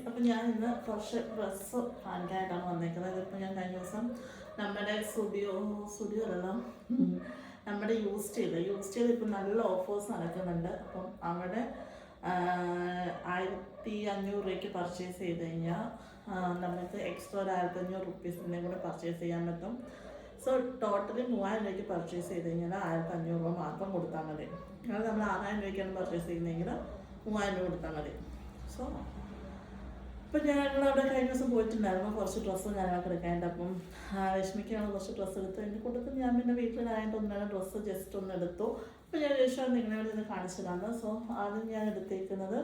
അപ്പം ഞാൻ ഇന്ന് കുറച്ച് ഡ്രസ്സ് കാണിക്കാനായിട്ടാണ് വന്നേക്കുന്നത്. ഇതിപ്പോൾ ഞാൻ കഴിഞ്ഞ ദിവസം നമ്മുടെ സ്റ്റുഡിയോ അല്ല നമ്മുടെ യൂസ് ചെയ്ത് ഇപ്പം നല്ല ഓഫേഴ്സ് നടക്കുന്നുണ്ട്. അപ്പം അവിടെ 1500 രൂപയ്ക്ക് പർച്ചേസ് ചെയ്ത് കഴിഞ്ഞാൽ നമുക്ക് എക്സ്ട്രാ ഒരു 1500 റുപ്പീസിൻ്റെ കൂടെ പർച്ചേസ് ചെയ്യാൻ പറ്റും. സോ ടോട്ടലി 3000 രൂപയ്ക്ക് പർച്ചേസ് ചെയ്ത് കഴിഞ്ഞാൽ 1500 രൂപ മാത്രം കൊടുത്താൽ മതി. അതായത് നമ്മൾ 6000 രൂപയ്ക്കാണ് പർച്ചേസ് ചെയ്യുന്നതെങ്കിൽ 3000 രൂപ കൊടുത്താൽ മതി. സോ ഇപ്പം ഞങ്ങളവിടെ കഴിഞ്ഞ ദിവസം പോയിട്ടുണ്ടായിരുന്നു. കുറച്ച് ഡ്രസ്സ് ഞാനൊക്കെ എടുക്കാനായിട്ട്. അപ്പം രശ്മിക്കാണ് കുറച്ച് ഡ്രസ്സ് എടുത്ത് എൻ്റെ കൂട്ടത്തിൽ ഞാൻ പിന്നെ വീട്ടിലായിട്ട് ഒന്നാണ് ഡ്രസ്സ് ജസ്റ്റ് ഒന്ന് എടുത്തു. അപ്പം ഞാൻ ശേഷം നിങ്ങളെ ഇത് കാണിച്ചതാണ്. സോ ആദ്യം ഞാൻ എടുത്തേക്കുന്നത്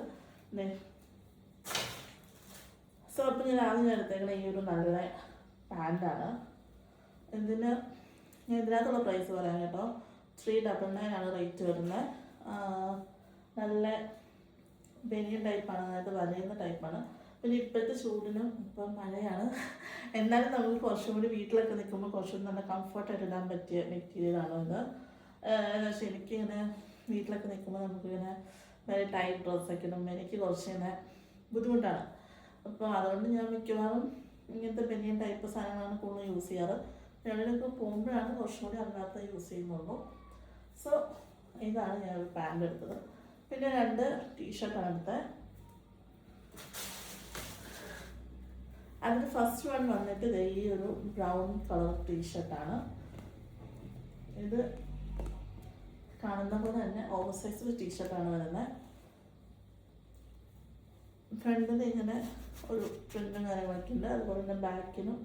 അപ്പം ഞാൻ എടുത്തേക്കുന്നത് ഈ ഒരു നല്ല പാൻറ്റാണ്. ഞാൻ ഇതിനകത്തുള്ള പ്രൈസ് പറയാം കേട്ടോ. 399 ആണ് റേറ്റ് വരുന്നത്. നല്ല ബനിയൻ ടൈപ്പാണ്, അതായത് വലയുന്ന ടൈപ്പാണ്. പിന്നെ ഇപ്പോഴത്തെ ചൂടിനും ഇപ്പം മഴയാണ്, എന്നാലും നമുക്ക് കുറച്ചും കൂടി വീട്ടിലൊക്കെ നിൽക്കുമ്പോൾ കുറച്ചും നല്ല കംഫർട്ടായിട്ട് ഇടാൻ പറ്റിയ മെറ്റീരിയലാണ് ഇത്. എന്ന് വെച്ചാൽ എനിക്കിങ്ങനെ വീട്ടിലൊക്കെ നിൽക്കുമ്പോൾ നമുക്കിങ്ങനെ very ടൈറ്റ് ഡ്രസ്സൊക്കെ ഇടുമ്പോൾ എനിക്ക് കുറച്ചിങ്ങനെ ബുദ്ധിമുട്ടാണ്. അപ്പോൾ അതുകൊണ്ട് ഞാൻ മിക്കവാറും ഇങ്ങനത്തെ ബനിയൻ ടൈപ്പ് സാധനങ്ങളാണ് കൂടുതൽ യൂസ് ചെയ്യാറ്. എവിടെയൊക്കെ പോകുമ്പോഴാണ് കുറച്ചും കൂടി അതിനകത്ത് യൂസ് ചെയ്യുന്നുള്ളൂ. സോ ഇതാണ് ഞാൻ ഒരു പാൻറ് എടുത്തത്. പിന്നെ 2 ടീഷർട്ടാണ് എടുത്തത്. അതിന് ഫസ്റ്റ് വൺ വന്നിട്ട് ഈ ഒരു ബ്രൗൺ കളർ ടീഷർട്ടാണ്. ഇത് കാണുന്ന പോലെ തന്നെ ഓവർ സൈസ് ടീഷർട്ടാണ് വരുന്നത്. ഫ്രണ്ടിൽ ഇങ്ങനെ ഒരു പ്രിന്റും കാര്യങ്ങളൊക്കെ ഉണ്ട്, അതുപോലെ തന്നെ ബാക്കിനും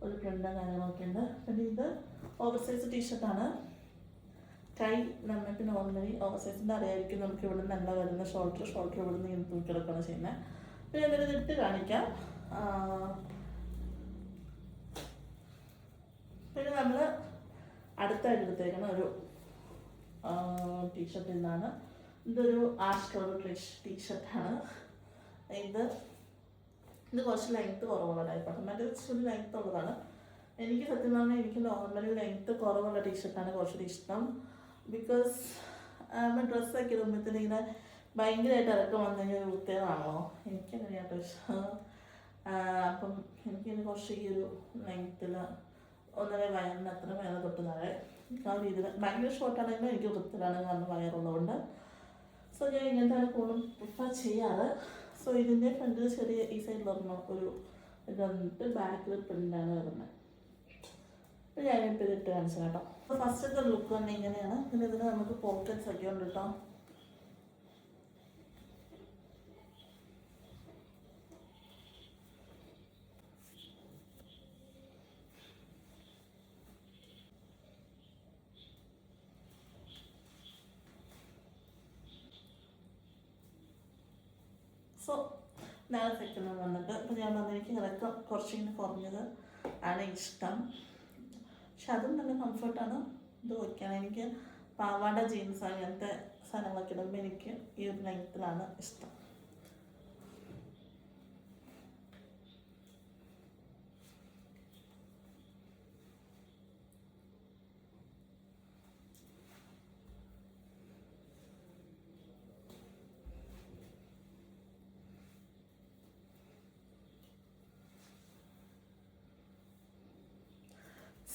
ഒരു പ്രിന്റും കാര്യങ്ങളൊക്കെ ഉണ്ട്. പിന്നെ ഇത് ഓവർ സൈസ് ടീഷർട്ടാണ്. കൈ നമുക്ക് നോർമലി ഓവർ സൈസിൻ്റെ അറിയായിരിക്കും. നമുക്ക് ഇവിടെ നല്ല വരുന്ന ഷോൾഡർ ഇവിടെ നിന്ന് ഇങ്ങനെ തൂക്കിയെടുക്കുകയാണ് ചെയ്യുന്നത്. പിന്നെ എന്തെങ്കിലും ഇട്ട് കാണിക്കാം. പിന്നെ നമ്മൾ അടുത്തായിട്ട് എടുത്തേക്കുന്ന ഒരു ടീഷർട്ടിൽ നിന്നാണ്. ഇതൊരു ആഷ് കളർ ടീഷർട്ടാണ്. ഇത് കുറച്ച് ലെങ്ത്ത് കുറവുള്ള ടൈപ്പാണ്. മറ്റേ ഇച്ചിരി ലെങ്ത്ത് ഉള്ളതാണ്. എനിക്ക് സത്യം പറഞ്ഞാൽ എനിക്ക് നോർമലി ലെങ്ത്ത് കുറവുള്ള ടീഷർട്ടാണ് കുറച്ചുകൂടി ഇഷ്ടം. ബിക്കോസ് നമ്മൾ ഡ്രസ്സൊക്കെ ഇടുമ്പോഴത്തേന് ഇങ്ങനെ ഭയങ്കരമായിട്ട് ഇറക്കം വന്നു കഴിഞ്ഞാൽ വൃത്തികളാണല്ലോ, എനിക്കങ്ങനെയാട്ടോ ഇഷ്ടം. അപ്പം എനിക്കിങ്ങനെ കുറച്ച് ഈ ഒരു ലെങ്ത്തിൽ ഒന്നര വയറിന് അത്ര വയറ് തൊട്ട് താഴെ ആ രീതിയിൽ ഭയങ്കര ഷോർട്ടാണെങ്കിലും എനിക്ക് വൃത്തിയിലാണ്, കാരണം വയറുള്ളതുകൊണ്ട്. സോ ഞാൻ ഇങ്ങനത്തെ കൂടുതലും പ്രിഫർ ചെയ്യാറ്. സോ ഇതിൻ്റെ ഫ്രണ്ടിൽ ചെറിയ ഈ സൈഡിൽ പറഞ്ഞ ഒരു ഇത് വന്നിട്ട് ബാക്കിൽ പ്രിൻ്റാണ് വരുന്നത്. അപ്പോൾ ഞാനിപ്പോൾ ഇതിട്ട് കാണിച്ചു കേട്ടോ. അപ്പോൾ ഫസ്റ്റത്തെ ലുക്ക് തന്നെ ഇങ്ങനെയാണ്. പിന്നെ ഇതിന് നമുക്ക് പോക്കറ്റ്സ് ഒക്കെ ഉണ്ട് കേട്ടോ. സോ നാളെ സെക്കൻഡ് വന്നിട്ട് അപ്പോൾ ഞാൻ എനിക്ക് ഇറക്കം കുറച്ചിങ്ങനെ കുറഞ്ഞത് ആണ് ഇഷ്ടം. പക്ഷെ അതും നല്ല കംഫർട്ടാണ്. ഇത് വയ്ക്കാൻ എനിക്ക് പാവാട ജീൻസ് അങ്ങനത്തെ സാധനങ്ങളൊക്കെ ഇടുമ്പോൾ എനിക്ക് ഈ ഒരു ലെങ്ത്തിലാണ് ഇഷ്ടം.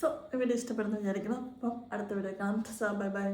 സോ വീഡിയോ ഇഷ്ടപ്പെടുന്ന വിചാരിക്കണം. അപ്പം അടുത്ത വീഡിയോ കാണാം. Bye bye.